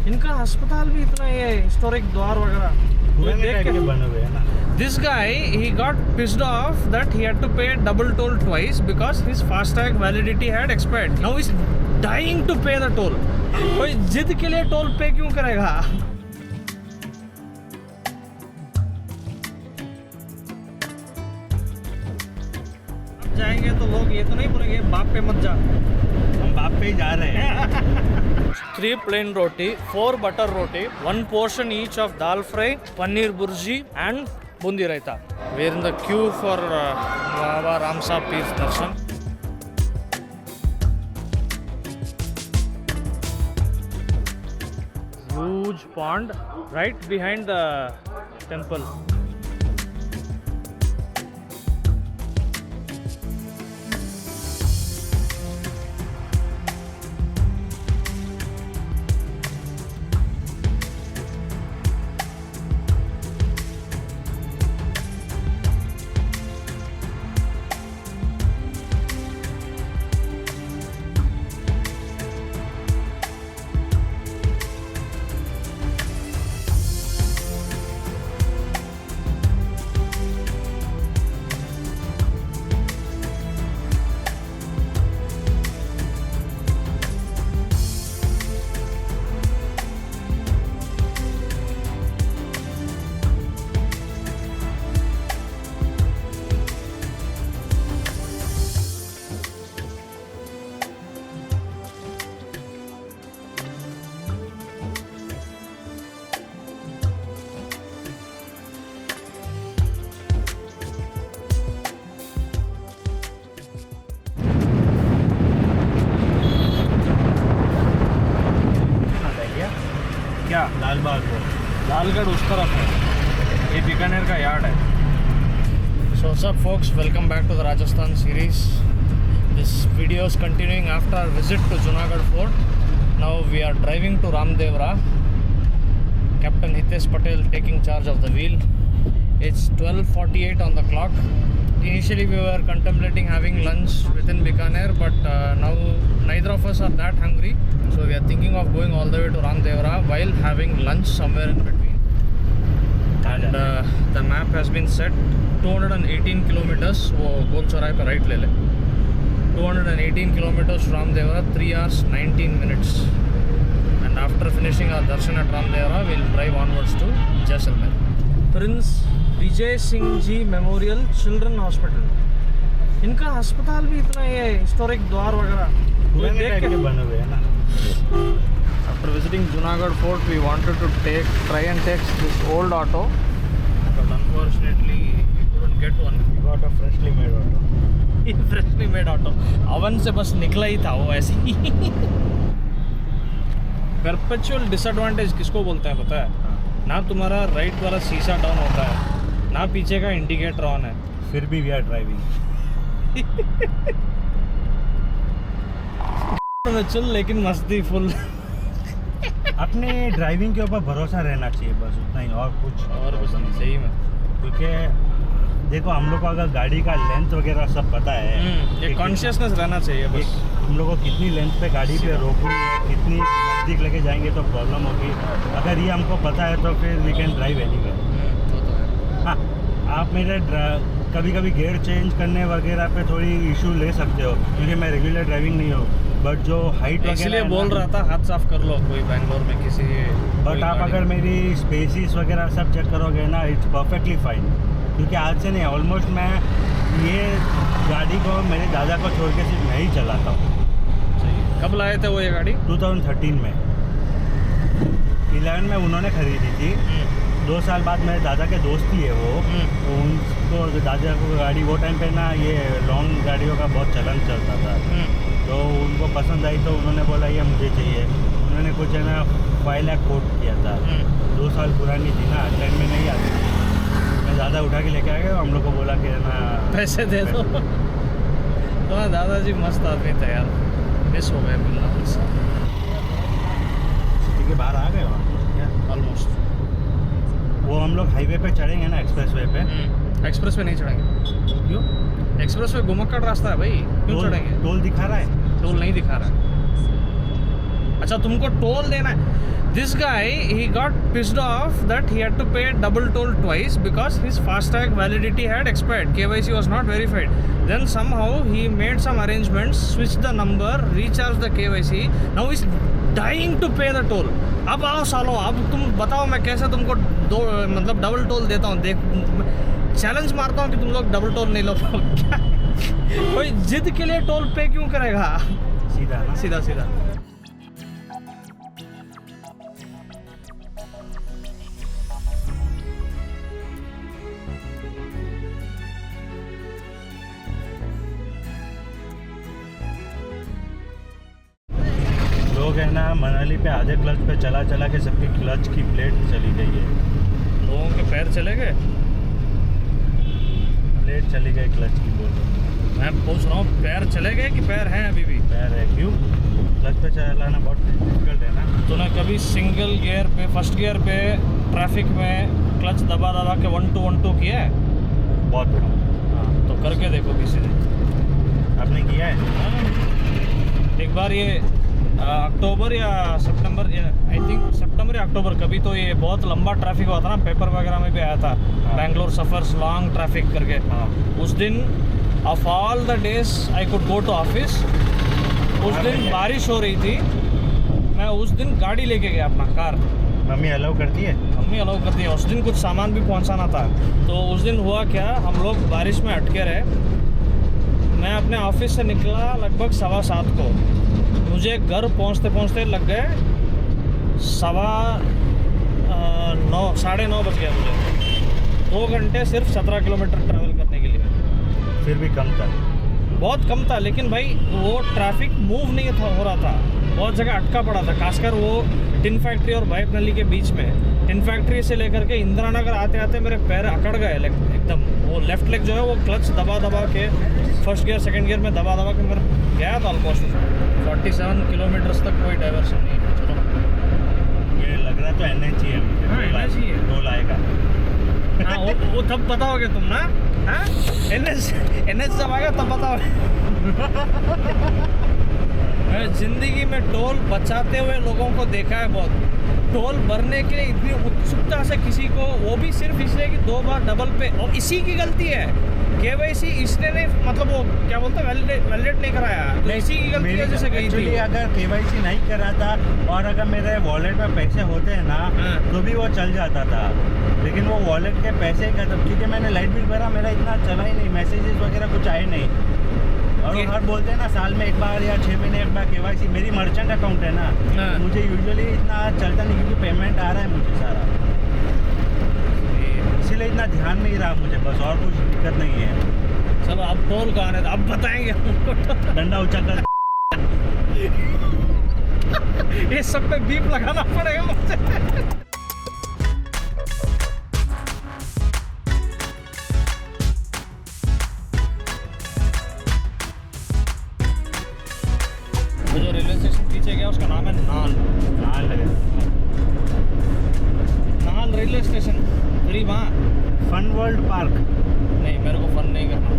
इनका अस्पताल भी इतना ये हिस्टोरिक द्वार वगैरह देख के बने हुए हैं ना। This guy, he got pissed off that he had to pay double toll twice because his FASTag validity had expired. Now he's dying to pay the toll. कोई जिद के लिए टोल पे क्यों करेगा? अब जाएंगे तो लोग ये तो नहीं बोलेंगे बाप पे मत जा। हम बाप पे ही जा रहे हैं। 3 plain roti, 4 butter roti, 1 portion each of dal fry, paneer burji and bundi raita. We are in the queue for Baba Ramsa Peer's darshan. Huge pond right behind the temple. क्या लाल बाग को लालगढ़ उस तरफ है, ये बीकानेर का यार्ड है. So what's up folks, welcome back to the Rajasthan series. This video is continuing after our visit to Junagadh Fort. Now we are driving to Ramdevra. Captain Hitesh Patel taking charge of the wheel. It's 12:48 on the clock. Initially we were contemplating having lunch within Bikaner, but now neither of us are that hungry. So we are thinking of going all the way to Ramdevra while having lunch somewhere in between. And the map has been set 218 kilometers. वो गोल चौराहे पे right ले ले. 218 kilometers to Ramdevra, 3 hours 19 minutes. And after finishing our darshan at Ramdevra, we'll drive onwards to Jaisalmer. Prince Vijay Singh ji memorial children hospital. इनका अस्पताल भी इतना ये हिस्टोरिक द्वार वगैरह देख के बने हुए हैं ना. After visiting Junagadh Fort, we wanted to try and take this old auto, but unfortunately we couldn't get one. We got a freshly made auto. Freshly made auto. Oven से बस निकला ही था वो ऐसे ही. Perpetual disadvantage किसको बोलते हैं पता है? ना तुम्हारा राइट वाला शीशा डाउन होता है, ना पीछे का इंडिकेटर ऑन है, फिर भी वी आर ड्राइविंग. चल लेकिन मस्ती फुल. अपने ड्राइविंग के ऊपर भरोसा रहना चाहिए, बस उतना ही, और कुछ नहीं. सही में, क्योंकि देखो हम लोग को अगर गाड़ी का लेंथ वगैरह सब पता है, ये कॉन्शियसनेस रहना चाहिए बस. हम लोग को कितनी लेंथ पे गाड़ी पे रोकनी है, कितनी नज़दीक लेके जाएंगे तो प्रॉब्लम होगी. अगर ये हमको पता है तो फिर वी कैन ड्राइव एनीवेयर. हाँ, आप मेरे कभी कभी गियर चेंज करने वगैरह पे थोड़ी इशू ले सकते हो, क्योंकि मैं रेगुलर ड्राइविंग नहीं हूँ. बट जो हाइट वगैरह इसलिए बोल रहा था हाथ साफ कर लो कोई बैंगलोर में किसी. बट आप अगर मेरी स्पेसिस वगैरह सब चेक करोगे ना, इट्स परफेक्टली फाइन. क्योंकि आज से नहीं, ऑलमोस्ट मैं ये गाड़ी को मेरे दादा को छोड़ के सिर्फ मैं ही चलाता हूँ. कब लाए थे वो ये गाड़ी? 2013 में. 11 में उन्होंने खरीदी थी. 2 साल बाद मेरे दादा के दोस्त ही है वो. उनको दादा को गाड़ी वो टाइम पे ना ये लॉन्ग गाड़ियों का बहुत चलन चलता था, तो उनको पसंद आई तो उन्होंने बोला ये मुझे चाहिए. उन्होंने कुछ है ना 5 लाख कोट किया था. 2 साल पुरानी थी ना, ट्रेन में नहीं आती थी. मैं ज़्यादा उठा के लेके आ गया. हम लोग को बोला कि ना पैसे दे दो. तो दादाजी मस्त आदमी थे यार, मिस हो गए मिलना उनसे. सिटी के बाहर आ गए वहाँ ऑलमोस्ट. वो हम लोग हाईवे पे चढ़ेंगे ना, एक्सप्रेस वे पे. एक्सप्रेस पे नहीं चढ़ेंगे. क्यों? एक्सप्रेस वे घुमक्कड़ रास्ता है भाई, क्यों चढ़ेंगे? टोल दिखा रहा है? टोल नहीं दिखा रहा है. अच्छा तुमको टोल देना है. This guy, he got pissed off that he had to pay double toll twice because his FASTag validity had expired. KYC was not verified. Then somehow he made some arrangements, switched the number, recharged the KYC. Now he's dying to pay the toll. अब आओ सालो, अब तुम बताओ मैं कैसे तुमको दो मतलब डबल टोल देता हूँ. देख चैलेंज मारता हूँ कि तुम लोग डबल टोल नहीं लो पाओ. कोई जिद के लिए टोल पे क्यों करेगा? सीधा ना? सीधा सीधा. लोग है ना मनाली पे आधे क्लच पे चला चला के सबकी क्लच की प्लेट चली गई है. लोगों के पैर चले गए. प्लेट चली गई क्लच की. बोल मैं पूछ रहा हूँ पैर चले गए कि पैर हैं अभी भी? पैर है. क्यों? क्लच पे चलाना बहुत डिफिकल्ट है ना. तूने कभी सिंगल गियर पे फर्स्ट गियर पे ट्रैफिक में क्लच दबा दबा के 1-2 किया है? बहुत बड़ा. हाँ तो करके देखो किसी ने. आपने किया है? हाँ। एक बार ये अक्टूबर या सितंबर, आई थिंक सितंबर या अक्टूबर, कभी तो ये बहुत लंबा ट्रैफिक हुआ था ना, पेपर वगैरह में भी आया था. बैंगलोर सफर्स लॉन्ग ट्रैफिक करके. हाँ. उस दिन of all the days I could go to office. उस दिन बारिश हो रही थी. मैं उस दिन गाड़ी लेके गया अपना कार. मम्मी अलाउ करती है? मम्मी अलाउ करती है. उस दिन कुछ सामान भी पहुंचाना था. तो उस दिन हुआ क्या, हम लोग बारिश में अटके रहे. मैं अपने ऑफिस से निकला लगभग 7:15 को. मुझे घर पहुंचते पहुंचते लग गए 9:30 बज गया मुझे. 2 घंटे सिर्फ 17 किलोमीटर ट्रैवल करने के लिए. फिर भी कम था. बहुत कम था, लेकिन भाई वो ट्रैफिक मूव नहीं था हो रहा था. बहुत जगह अटका पड़ा था, खासकर वो टिन फैक्ट्री और बाइप नली के बीच में. टिन फैक्ट्री से लेकर के इंदिरा नगर आते आते मेरे पैर अकड़ गए एकदम. वो लेफ्ट लेग जो है वो क्लच दबा दबा के फर्स्ट गियर सेकंड गियर में दबा के मेरा गया था ऑलमोस्ट 47 किलोमीटर्स तक. कोई डाइवर्सन नहीं है. चलो ये लग रहा तो NH ही है मुझे. हाँ, NH ही है. टोल आएगा. हाँ वो तब बताओगे तुम ना. हाँ NH जब आएगा तब बताओगे. मैं जिंदगी में टोल बचाते हुए लोगों को देखा है बहुत. टोल भरने के लिए इतनी उत्सुकता से किसी को, वो भी सिर्फ इसलिए कि 2 बार डबल पे, और इसी की गलती है. KYC इसने नहीं, मतलब वो क्या बोलते हैं, वैलिडेट नहीं कराया. तो इसी की गलती है जैसे गई थी. अगर KYC नहीं करा था और अगर मेरे वॉलेट में पैसे होते हैं ना, तो भी वो चल जाता था. लेकिन वो वॉलेट के पैसे खत्म, क्योंकि मैंने लाइट बिल भरा, मेरा इतना चला ही नहीं, मैसेजेस वगैरह कुछ आए नहीं. और हर बोलते हैं ना साल में एक बार या 6 महीने एक बार KYC. मेरी मर्चेंट अकाउंट है ना, मुझे यूजुअली इतना चलता नहीं, क्योंकि पेमेंट आ रहा है मुझे सारा. इसीलिए इतना ध्यान नहीं रहा मुझे, बस और कुछ दिक्कत नहीं है. चलो अब टोल का आने, अब बताएंगे हमको. डंडा ऊंचा कर. ये सब पे बीप लगाना पड़ेगा मुझे. जो रेलवे स्टेशन पीछे गया उसका नाम है नाल. नाल रेलवे स्टेशन करीब. हाँ फन वर्ल्ड पार्क. नहीं, मेरे को फन नहीं करना.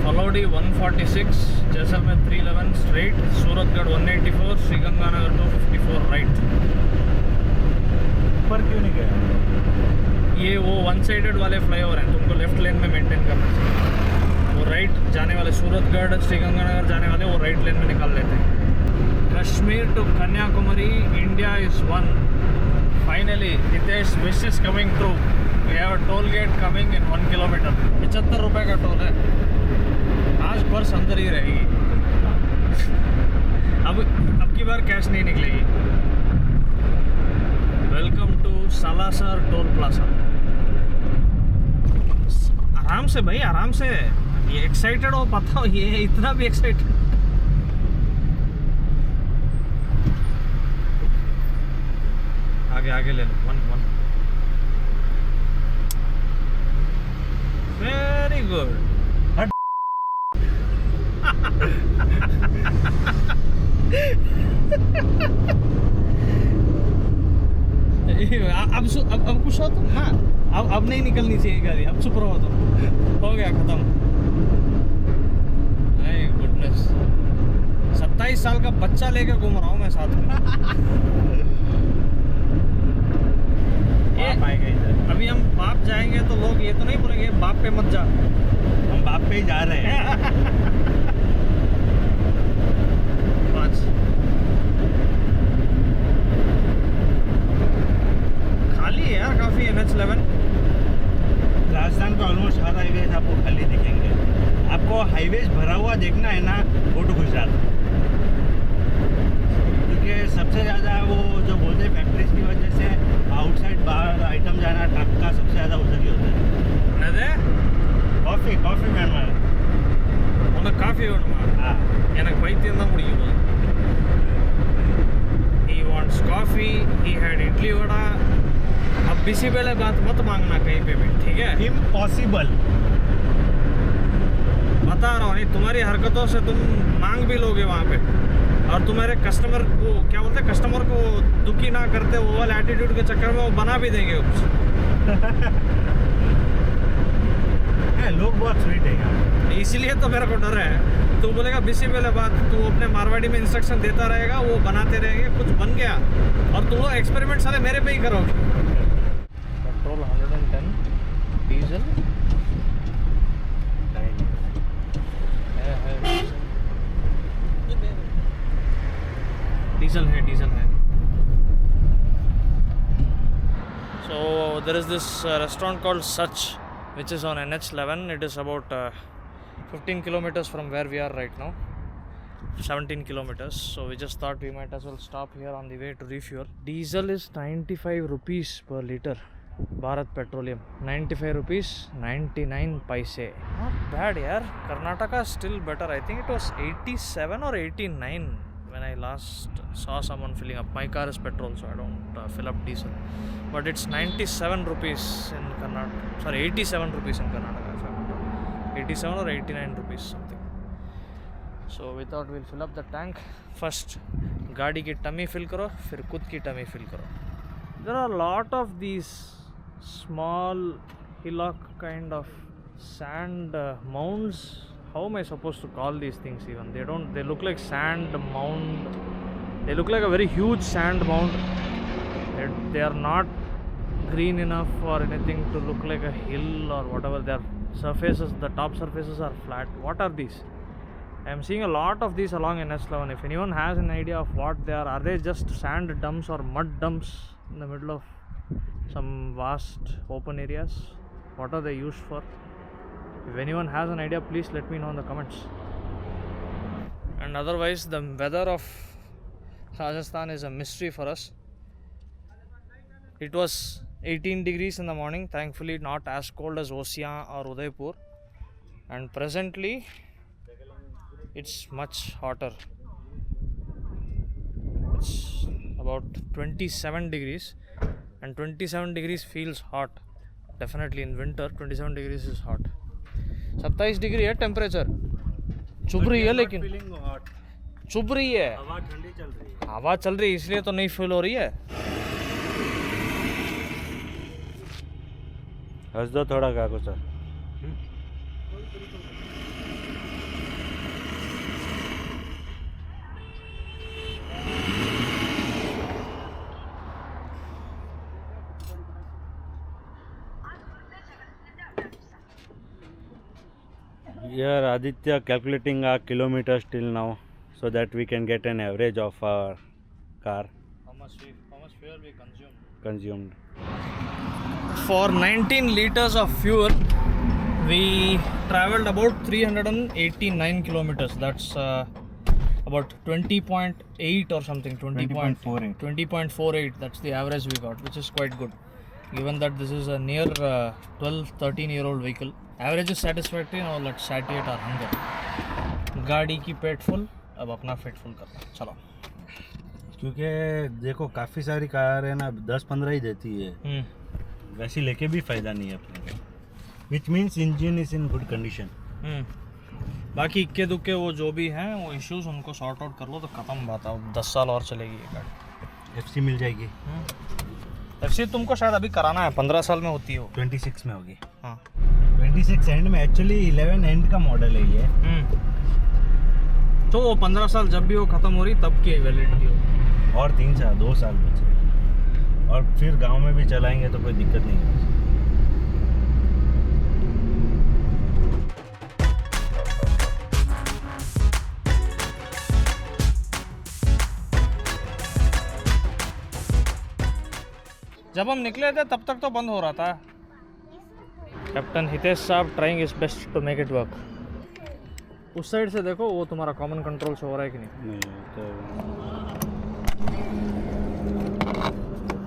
फलोडी 146, जैसलमेर 311 स्ट्रेट, सूरतगढ़ 184, श्रीगंगानगर 254 राइट. ऊपर क्यों नहीं गया? ये वो 1 साइडेड वाले फ्लाईओवर हैं, तुमको लेफ्ट लेन में मेंटेन करना चाहिए. वो राइट जाने वाले, सूरतगढ़ श्रीगंगानगर जाने वाले वो राइट लेन में निकाल लेते हैं. Kashmir to Kanyakumari, India is one. Finally Nitesh wish is coming true. We have a toll gate coming in 1 kilometre. 75 रुपये का टोल है. आज पर्स अंदर ही रहेगी. अब की बार कैश नहीं निकलेगी. Welcome to Salasar toll plaza. आराम से भाई, आराम से. ये एक्साइटेड हो, पता हो, ये इतना भी एक्साइटेड. आगे ले लो. 1 वेरी गुड. अब कुछ हो तुम. हाँ अब नहीं निकलनी चाहिए गाड़ी. अब चुप रहो तुम. हो गया खत्म. गुडनेस. 27 साल का बच्चा लेके घूम रहा हूँ मैं साथ में। बाप आएगा इधर। अभी हम बाप जाएंगे तो लोग ये तो नहीं बोलेंगे बाप पे मत जा। हम बाप पे ही जा रहे हैं। खाली है यार काफी NH11। राजस्थान का ऑलमोस्ट हर हाईवेज आपको खाली दिखेंगे। आपको हाईवेज भरा हुआ देखना है ना, गो टू गुजरात, क्योंकि सबसे ज़्यादा वो जो बोलते हैं फैक्ट्रीज की वजह से आउटसाइड बाहर आइटम जाना ट्रक का सबसे ज़्यादा उधर ही होता है। कॉफ़ी मैन ಕಾಫಿ हाँ எனக்கு பைத்தியம் தான் பிடிக்கும். He wants coffee, he had idli vada. अब बिसी बेले बात मत मांगना कहीं पे भी, ठीक है? इम्पॉसिबल। बता रहा हूँ, नहीं तुम्हारी हरकतों से तुम मांग भी लोगे वहाँ पे, और तुम्हारे कस्टमर को क्या बोलते हैं, कस्टमर को दुखी ना करते वो वाले एटीट्यूड के चक्कर में वो बना भी देंगे कुछ। लोग बहुत स्वीट है यहाँ, इसीलिए तो मेरे को डर है। तू बोलेगा बिसी पहले बात, तू अपने मारवाड़ी में इंस्ट्रक्शन देता रहेगा, वो बनाते रहेंगे, कुछ बन गया और तुम लोग एक्सपेरिमेंट सारे मेरे पे ही करोगे। पेट्रोल 110, डीजल डीजल है। So there is this restaurant called Such, which is on NH11. It is about 15 kilometers from where we are right now, 17 kilometers. So we just thought we might as well stop here on the way to refuel. Diesel is 95 rupees per liter. Bharat Petroleum 95 rupees 99 paise. Not bad yaar. Karnataka is still better. I think it was 87 or 89 when I last saw someone filling up. My car is petrol, so I don't fill up diesel. But it's 97 rupees in Karnataka. Sorry, 87 rupees in Karnataka. If I'm not wrong. 87 or 89 rupees something. So we thought we'll fill up the tank. First, गाड़ी की tummy fill करो, फिर खुद की tummy fill करो. There are a lot of these small hillock kind of sand mounds. How am I supposed to call these things even? They look like sand mound. They look like a very huge sand mound. They are not green enough or anything to look like a hill or whatever. Their surfaces, the top surfaces are flat. What are these? I am seeing a lot of these along NH11. If anyone has an idea of what they are they just sand dumps or mud dumps in the middle of some vast open areas? What are they used for? If anyone has an idea, please let me know in the comments. And otherwise, the weather of Rajasthan is a mystery for us. It was 18 degrees in the morning, thankfully not as cold as Osian or Udaipur. And presently, it's much hotter. It's about 27 degrees, and 27 degrees feels hot. Definitely in winter, 27 degrees is hot. 27 degree है temperature, चुभ रही है, लेकिन चुभ रही है, हवा ठंडी चल रही है, हवा चल रही है, इसलिए तो नहीं फील हो रही है। हंस दो थोड़ा काको sir. Here Aditya calculating our kilometers till now so that we can get an average of our car How much fuel we consumed. For 19 liters of fuel, we traveled about 389 kilometers. That's about 20.8 or something. 20.48. 20.48. That's the average we got, which is quite good. Given that this is a near 12-13-year-old vehicle. Average is satisfactory. Now let's satiate our hunger. गाड़ी की पेट full, अब अपना पेट full करना, चलो। क्योंकि देखो काफ़ी सारी कार है ना 10-15 ही देती है, वैसे लेके भी फ़ायदा नहीं है अपने, which means engine is in good condition. बाकी इक्के दुक्के वो जो भी हैं वो इश्यूज उनको सॉर्ट आउट कर लो तो ख़त्म बात है। 10 साल और चलेगी ये गाड़ी। एफसी मिल जाएगी। एफसी तुमको शायद अभी कराना है, 15 साल में होती हो। 26 में होगी। हाँ 26 एंड में, एक्चुअली 11 एंड का मॉडल है ये। तो वो 15 साल जब भी वो ख़त्म हो रही तब की वैलिडिटी हो। और 3 साल 2 साल बचे, और फिर गांव में भी चलाएंगे तो कोई दिक्कत नहीं है। जब हम निकले थे तब तक तो बंद हो रहा था। कैप्टन हितेश साहब trying is best to make it work. उस साइड से देखो, वो तुम्हारा कॉमन कंट्रोल से हो रहा है कि नहीं?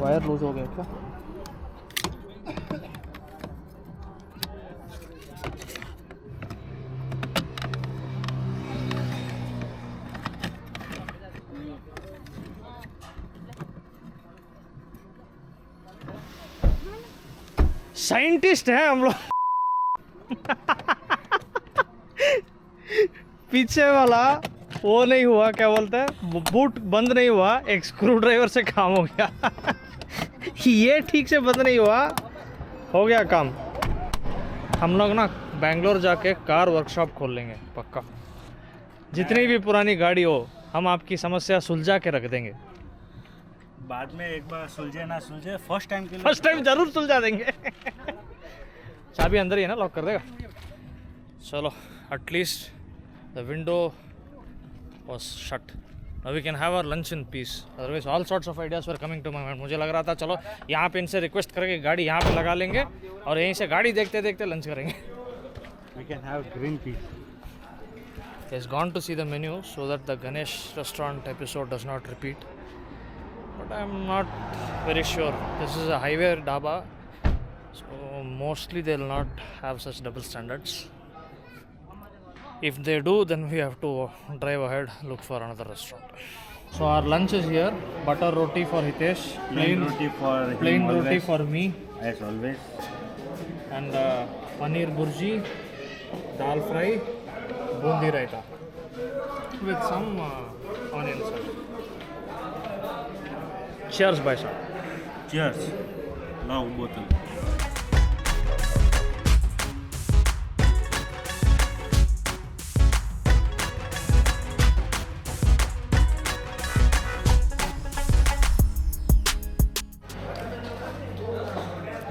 वायर लूज हो गया क्या? साइंटिस्ट हैं हम लोग। पीछे वाला वो नहीं हुआ, क्या बोलते हैं, बूट बंद नहीं हुआ, एक स्क्रू ड्राइवर से काम हो गया। ये ठीक से बंद नहीं हुआ, हो गया काम। हम लोग ना बेंगलोर जाके कार वर्कशॉप खोल लेंगे पक्का। जितनी भी पुरानी गाड़ी हो, हम आपकी समस्या सुलझा के रख देंगे। बाद में एक बार सुलझे ना सुलझे, फर्स्ट टाइम के लिए फर्स्ट टाइम जरूर सुलझा देंगे। चाबी अंदर ही है ना, लॉक कर देगा। चलो, at least the window was shut. Now we can have our lunch in peace. Otherwise all sorts of ideas were coming to my mind. मुझे लग रहा था चलो यहाँ पे इनसे रिक्वेस्ट करके गाड़ी यहाँ पे लगा लेंगे और यहीं से गाड़ी देखते देखते लंच करेंगे। we can have green tea. He has gone to see the menu so that the Ganesh restaurant episode does not repeat. But I am not very sure. This is a highway dhaba, so mostly they will not have such double standards. If they do, then we have to drive ahead, look for another restaurant. So our lunch is here. Butter roti for Hitesh, Plain roti for him plain roti always. for me, As always. and paneer burji, dal fry, bundi raita with some onions. Cheers, bhai sahab. Cheers. Now bottle.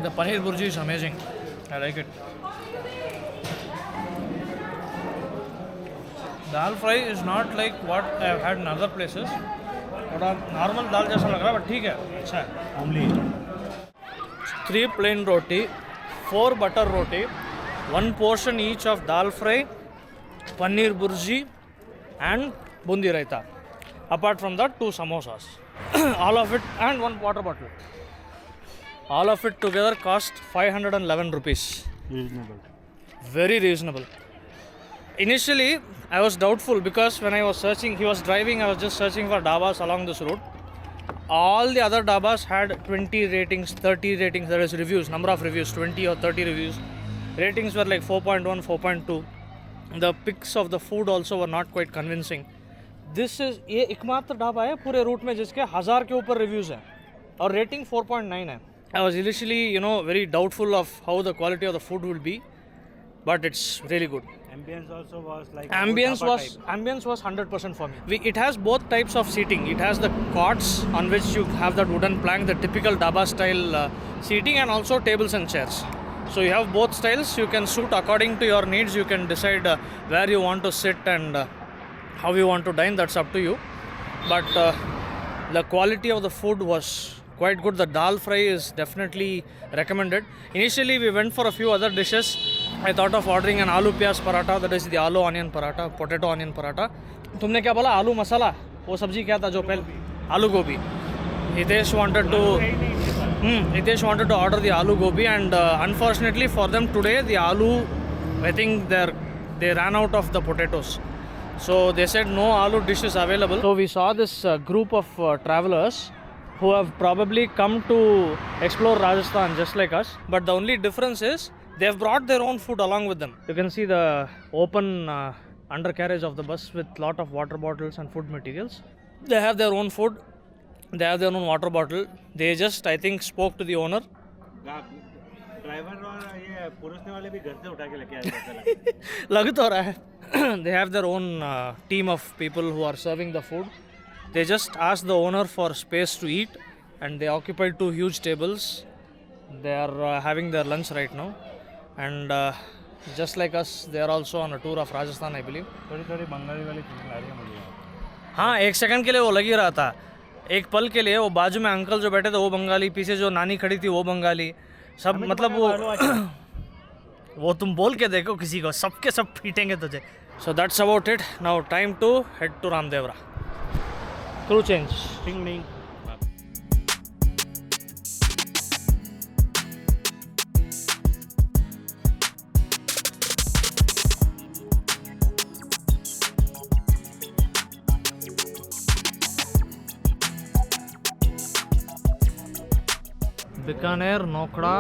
The paneer burji is amazing. I like it. Dal fry is not like what I have had in other places. थोड़ा normal दाल जैसा लग रहा है, but ठीक है, अच्छा है। Only 3 plain roti, 4 butter roti, 1 portion each of dal fry, paneer burji, and bundi raita. Apart from that, 2 samosas. All of it, and 1 water bottle. All of it together cost 511 rupees. reasonable. Very reasonable. Initially, I was doubtful because when I was searching, he was driving, I was just searching for dabas along this route. All the other dabas had 20 ratings, 30 ratings, there is reviews, number of reviews, 20 or 30 reviews. Ratings were like 4.1, 4.2. The pics of the food also were not quite convincing. This is, ये एकमात्र ढाबा है पूरे root में जिसके 1000 के ऊपर reviews हैं और रेटिंग 4.9 है. I was initially, very doubtful of how the quality of the food will be, but it's really good. Ambience also was like Ambience dhaba was type. ambience was 100% for me. It has both types of seating. It has the cots on which you have that wooden plank, the typical dhaba style seating, and also tables and chairs. So you have both styles. You can suit according to your needs. You can decide where you want to sit and how you want to dine. That's up to you. But the quality of the food was quite good. The dal fry is definitely recommended. Initially we went for a few other dishes. I thought of ordering an aloo pyaz paratha, that is the aloo onion paratha, potato onion paratha. तुमने क्या बोला? आलू मसाला? वो सब्जी क्या था जो पहले? आलू गोभी. Hitesh wanted to order the aloo gobi, and unfortunately for them today the aloo, I think they ran out of the potatoes. So they said no aloo dishes available. So we saw this group of travelers who have probably come to explore Rajasthan just like us, but the only difference is they have brought their own food along with them. You can see the open undercarriage of the bus with lot of water bottles and food materials. They have their own food, they have their own water bottle. They just, I think, spoke to the owner. Driver और ये पुरुषने वाले भी घर से उठा के लेके आए थे, ऐसा लगता है। लग तो रहा है they have their own team of people who are serving the food. They just asked the owner for space to eat and they occupied 2 huge tables. They are having their lunch right now and just like us they are also on a tour of Rajasthan, I believe. थोड़ी थोड़ी बंगाली वाली feeling आ रही है मुझे। हाँ, एक second के लिए वो लग ही रहा था, एक पल के लिए वो बाजू में अंकल जो बैठे थे वो बंगाली, पीछे जो नानी खड़ी थी वो बंगाली, सब मतलब वो तुम बोल के देखो किसी को, सबके सब पीटेंगे तुझे. So that's about it. Now time to head to Ramdevra. Crew change. Ting ting. Bikaner, Nokhra,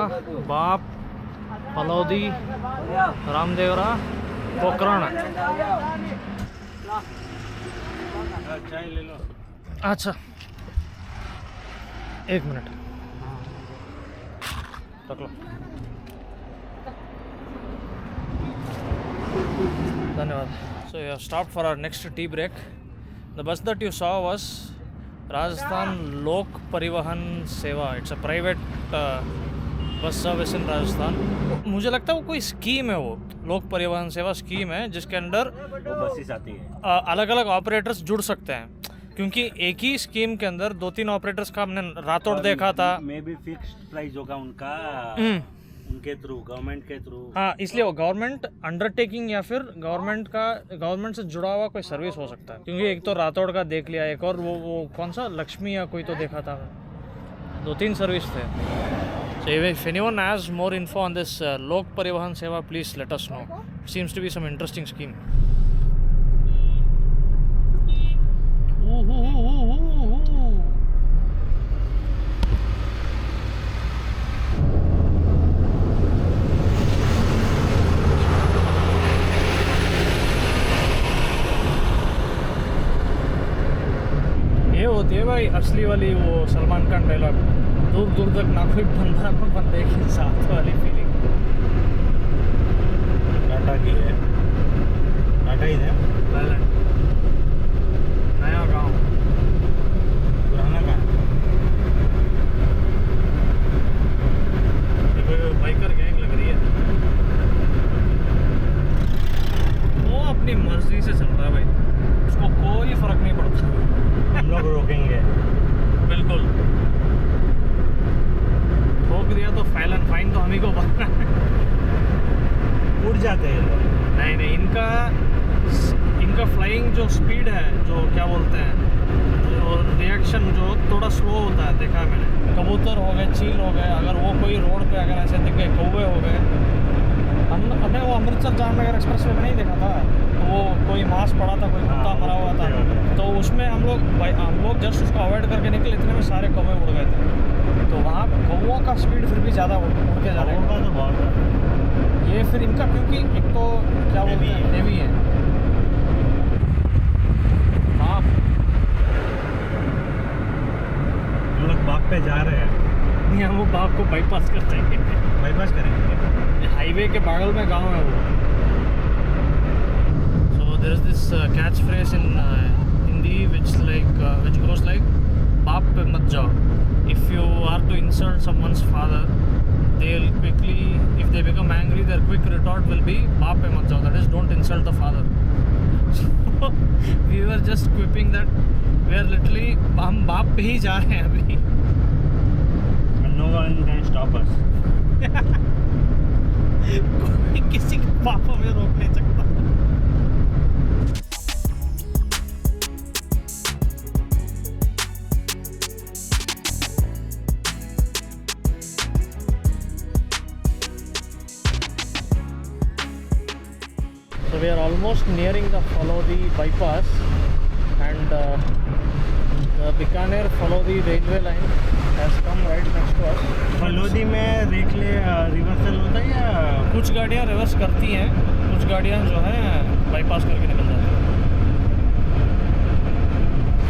बाप, फलौदी, रामदेवरा, पोखरण. चाय ले लो. अच्छा, एक मिनट रख लो. धन्यवाद. So you have stopped for our next tea break. The bus that you saw was Rajasthan Lok Parivahan Seva. It's a private bus service in Rajasthan. मुझे लगता है वो कोई स्कीम है, वो लोक परिवहन सेवा स्कीम है जिसके अंदर वो बसेस आती है. अलग अलग ऑपरेटर्स जुड़ सकते हैं, क्योंकि एक ही स्कीम के अंदर 2-3 ऑपरेटर्स का हमने रातों देखा था. मे बी फिक्स्ड प्राइस होगा उनका, उनके थ्रू, गवर्नमेंट के थ्रू. हाँ, इसलिए वो गवर्नमेंट अंडरटेकिंग या फिर गवर्नमेंट से जुड़ा हुआ कोई सर्विस हो सकता है. क्योंकि एक तो रातौड़ का देख लिया, एक और वो कौन सा लक्ष्मी या कोई तो देखा था. 2-3 सर्विस थे. So if anyone has more info on this Lok Parivahan Seva, please let us know. It seems to be some interesting scheme. ये होती है भाई असली वाली वो सलमान खान डायलॉग, दूर दूर तक ना कोई बंदा ना बंदे के साथ वाली फीलिंग. टाटा की है, टाटा ही है. नया गाँव, पुराना गाँव. बाइकर गैंग लग रही है. वो अपनी मर्जी से चल रहा है भाई, उसको कोई फर्क नहीं पड़ता. हम लोग रोकेंगे बिल्कुल. ठोक दिया तो फाइन तो हम ही को भरना है. उड़ जाते हैं लोग. नहीं, इनका फ्लाइंग जो स्पीड है, जो क्या बोलते हैं, और रिएक्शन जो थोड़ा स्लो होता है, देखा है मैंने. कबूतर हो गए, चील हो गए, अगर वो कोई रोड पे अगर ऐसे दिख गए, कौवे हो गए. हमने वो अमृतसर जामनगर एक्सप्रेस वे में नहीं देखा था, तो वो कोई मांस पड़ा था, कोई कुत्ता मरा हुआ था, तो उसमें हम लोग जस्ट उसको अवॉइड करके निकले, इतने में सारे कौवे उड़ गए थे. तो वहाँ कौवों का स्पीड फिर भी ज़्यादा उड़ के जा रहा है. तो बहुत ये फिर इनका, क्योंकि एक तो क्या बोलते हैं, हेवी है. हाँ, हम लोग बाग पे जा रहे हैं. नहीं, हम वो बाग को बाईपास कर जाएंगे. बाईपास करेंगे. हाईवे के बगल में गांव है वो. So there is this catch phrase in Hindi which goes like बाप पे मत जाओ. If you are to insult someone's father, they'll quickly, if they become angry, their quick retort will be बाप पे मत जाओ. That is, don't insult the father. So we were just quipping that we are literally, हम बाप पे ही जा रहे हैं अभी. No one can stop us. कोई किसी के पापा में रोक नहीं सकता. So we are almost nearing the Phalodi bypass and the Bikaner Phalodi railway line has come right next to us. Phalodi में रिवर्सल होता है या कुछ गाड़ियाँ रिवर्स करती हैं, कुछ गाड़ियाँ जो हैं बाईपास करके निकल जाती हैं.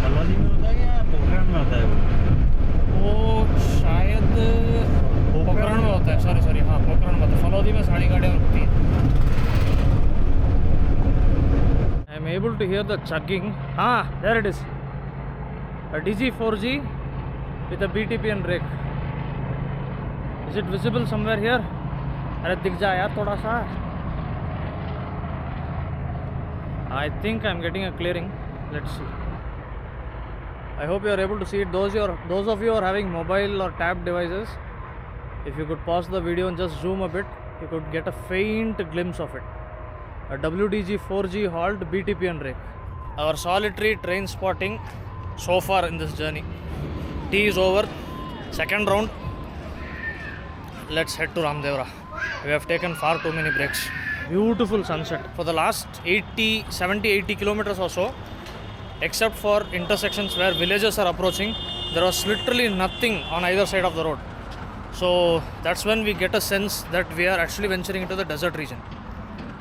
फलोदी में होता है या पोखरण में होता है? वो शायद पोखरण में होता है. सॉरी, हाँ, hear the chugging. There it is. A DG4G with a BTPN brake. Is it visible somewhere here? अरे दिख जा यार थोड़ा सा. I think I'm getting a clearing. Let's see. I hope you are able to see it. Those of you who are having mobile or tab devices, if you could pause the video and just zoom a bit, you could get a faint glimpse of it. A WDG 4G halt BTPN rake. Our solitary train spotting so far in this journey. Tea is over. Second round. Let's head to Ramdevra. We have taken far too many breaks. Beautiful sunset. For the last 70-80 kilometers or so, except for intersections where villages are approaching, there was literally nothing on either side of the road. So that's when we get a sense that we are actually venturing into the desert region.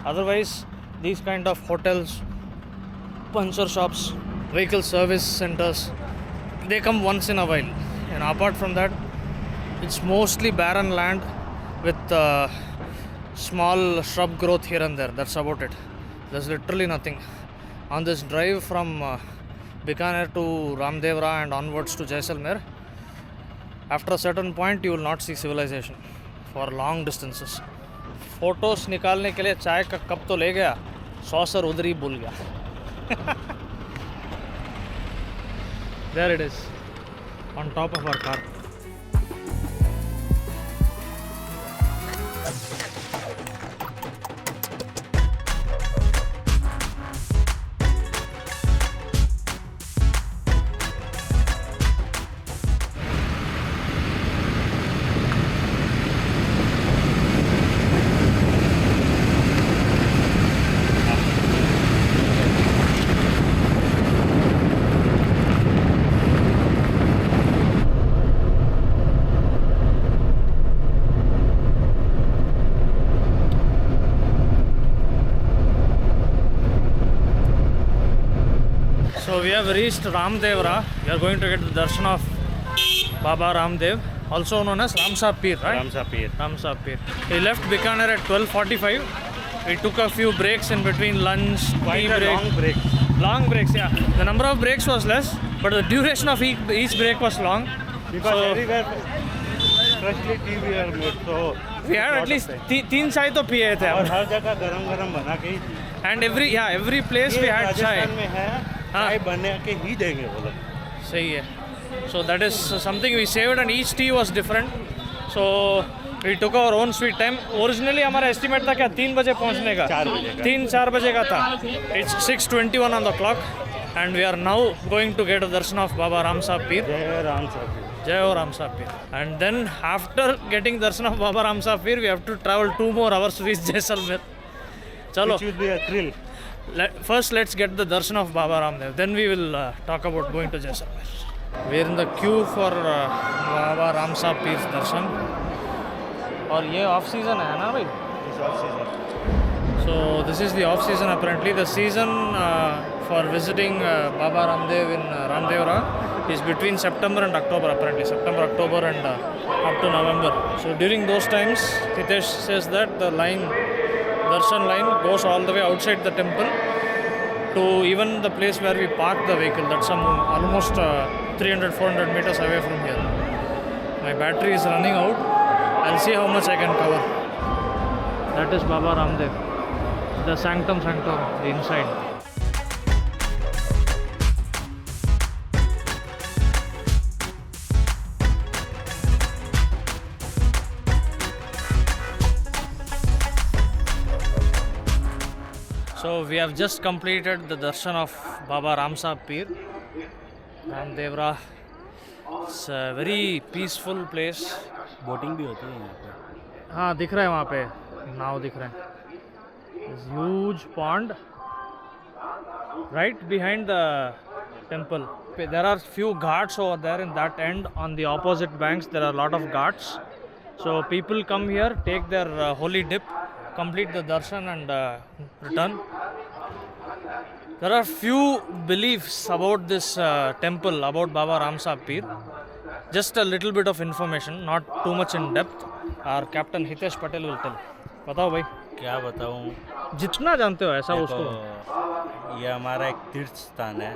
Otherwise, these kind of hotels, puncture shops, vehicle service centers, they come once in a while. And apart from that, it's mostly barren land with small shrub growth here and there. That's about it. There's literally nothing. On this drive from Bikaner to Ramdevra and onwards to Jaisalmer, after a certain point you will not see civilization for long distances. Photos निकालने के लिए चाय का cup तो ले गया, saucer उधर ही भूल गया. There it is, on top of our car. So we have reached Ramdevra. We are going to get the darshan of Baba Ramdev, also known as Ramsa Peer, right? Ramsa Peer. Ramsa Peer. We left Bikaner at 12:45. We took a few breaks in between lunch, tea break. Long break. Long breaks, yeah. The number of breaks was less, but the duration of each break was long. Because So- everywhere freshly tea we are made, so We had at least 3 चाय तो पिए थे और हम. हर जगह गरम बना के ही And every place we ये had chai. राजस्थान में है, हाँ. चाय बना के ही देंगे वो लोग. सही है. So that is something we saved, and each tea was different. So we took our own sweet time. Originally हमारा estimate था क्या 3 बजे पहुंचने का. 4 बजे का. 3-4 बजे का था. It's 6:21 on the clock, and we are now going to get a darshan of Baba Ramsa Peer. जय राम साहब. Jai Ho Ramsa Peer. And then after getting darshan of Baba Ramsa Peer, we have to travel 2 more hours to reach Jaisalmer. Chalo. Which will be a thrill. First, let's get the darshan of Baba Ramdev. Then we will talk about going to Jaisalmer. We are in the queue for Baba Ramsa Peer's darshan. और ये off season है ना भाई? It's off season. So this is the off season apparently. The season for visiting Baba Ramdev in Ramdevra is between September and October apparently. September, October and up to November. So during those times, Hitesh says that the darshan line goes all the way outside the temple to even the place where we park the vehicle. That's almost 300-400 meters away from here. My battery is running out. I'll see how much I can cover. That is Baba Ramdev, the sanctum sanctorum, the inside. So we have just completed the darshan of Baba Ramsa Peer, Ramdevra. It's a very peaceful place. Boating भी होती है यहाँ पे. हाँ दिख रहा है वहाँ पे नाव दिख रहा है. This huge pond right behind the temple. There are few ghats over there in that end. On the opposite banks there are a lot of ghats. So people come here, take their holy dip, complete the darshan and return. There are few beliefs about this temple, about Baba Ramsa Peer. Just a little bit of information, not too much in depth. Our captain Hitesh Patel will tell. बताओ भाई. क्या बताऊँ. जितना जानते हो ऐसा उसको. ये हमारा एक तीर्थ स्थान है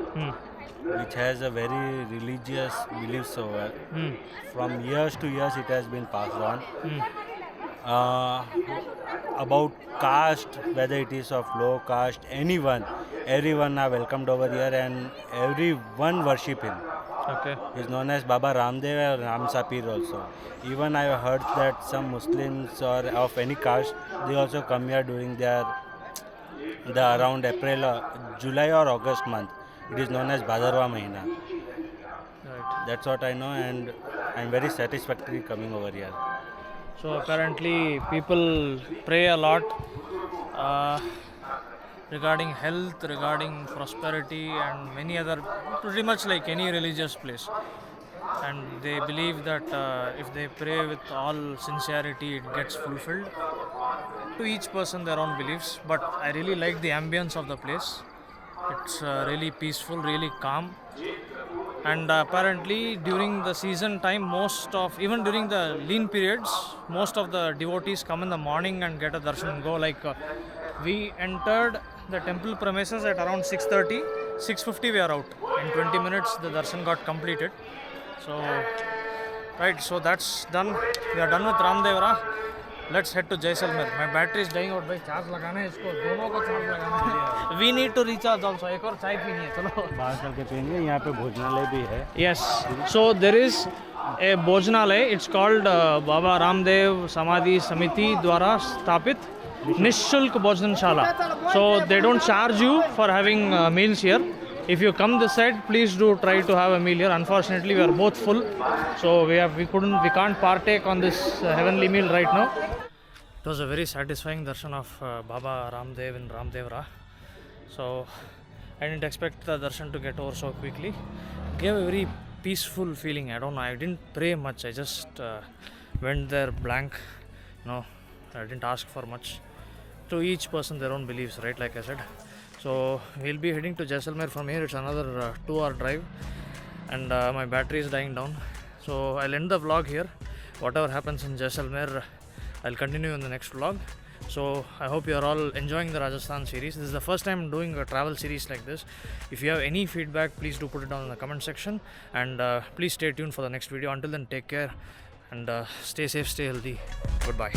which has a very religious beliefs over. From years to years it has been passed on. About caste, whether it is of low caste, everyone are welcomed over here and everyone worship him. Okay. He's known as Baba Ramdev or Ram Sapir also. Even I have heard that some Muslims or of any caste, they also come here during the around April, July or August month. It is known as Bhadarwa Mahina. Right. That's what I know, and I'm very satisfactory coming over here. So apparently people pray a lot regarding health, regarding prosperity, and many other, pretty much like any religious place. And they believe that if they pray with all sincerity, it gets fulfilled. To each person their own beliefs, but I really like the ambience of the place. It's really peaceful, really calm. And apparently during the season time, even during the lean periods, most of the devotees come in the morning and get a darshan and go. Like we entered the temple premises at around 6:30, 6:50 we are out. In 20 minutes the darshan got completed. So right, so that's done. We are done with Ramdevra. Let's head to Jaisalmer. My battery is dying out. भाई charge लगाना है इसको, दोनों को charge लगाना है. We need to recharge also. एक और चाय पीनी है, चलो. बाहर चल के पियेंगे. यहाँ पे भोजनालय भी है. Yes. So there is a Bhojanalay. It's called Baba Ramdev Samadhi Samiti द्वारा स्थापित निःशुल्क भोजनशाला. So they don't charge you for having meals here. If you come this side, please do try to have a meal here. Unfortunately, we are both full, so we can't partake on this heavenly meal right now. It was a very satisfying darshan of Baba Ramdev in Ramdevra. So I didn't expect the darshan to get over so quickly. It gave a very peaceful feeling. I don't know. I didn't pray much. I just went there blank. No, I didn't ask for much. To each person their own beliefs, right? Like I said. So we'll be heading to Jaisalmer from here. It's another 2-hour drive, and my battery is dying down. So I'll end the vlog here. Whatever happens in Jaisalmer, I'll continue in the next vlog. So I hope you are all enjoying the Rajasthan series. This is the first time doing a travel series like this. If you have any feedback, please do put it down in the comment section, and please stay tuned for the next video. Until then, take care and stay safe, stay healthy. Goodbye.